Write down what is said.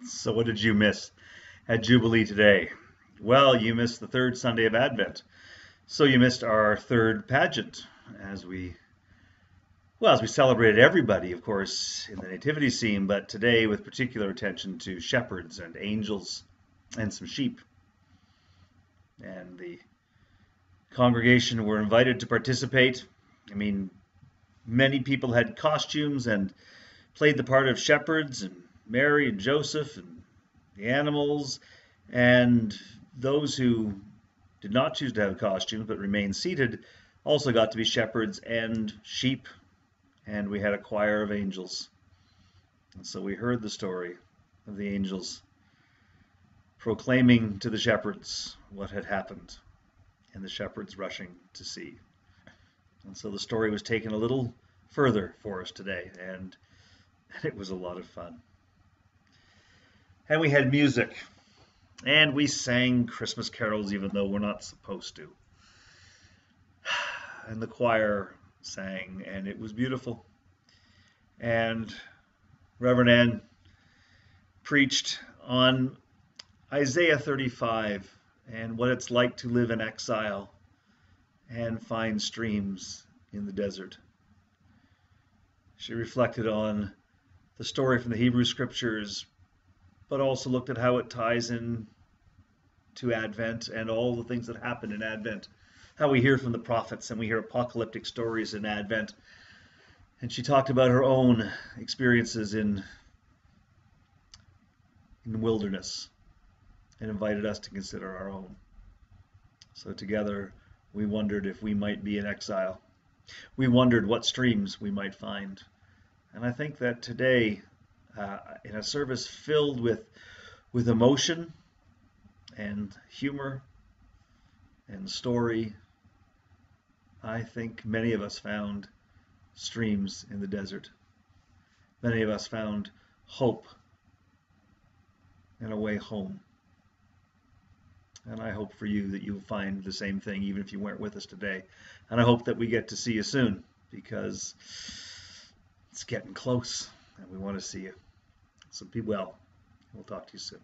So what did you miss at Jubilee today? Well, you missed the third Sunday of Advent. So you missed our third pageant as we celebrated everybody, of course, in the nativity scene, but today with particular attention to shepherds and angels and some sheep. And the congregation were invited to participate. I mean, many people had costumes and played the part of shepherds, and Mary and Joseph and the animals, and those who did not choose to have costumes but remained seated also got to be shepherds and sheep, and we had a choir of angels. And so we heard the story of the angels proclaiming to the shepherds what had happened, and the shepherds rushing to see. And so the story was taken a little further for us today, and it was a lot of fun. And we had music, and we sang Christmas carols even though we're not supposed to. And the choir sang, and it was beautiful. And Reverend Ann preached on Isaiah 35 and what it's like to live in exile and find streams in the desert. She reflected on the story from the Hebrew Scriptures, but also looked at how it ties in to Advent and all the things that happen in Advent, how we hear from the prophets and we hear apocalyptic stories in Advent. And she talked about her own experiences in the wilderness and invited us to consider our own. So together we wondered if we might be in exile. We wondered what streams we might find. And I think that today, in a service filled with emotion and humor and story, I think many of us found streams in the desert. Many of us found hope and a way home. And I hope for you that you'll find the same thing, even if you weren't with us today. And I hope that we get to see you soon, because it's getting close and we want to see you. So be well. We'll talk to you soon.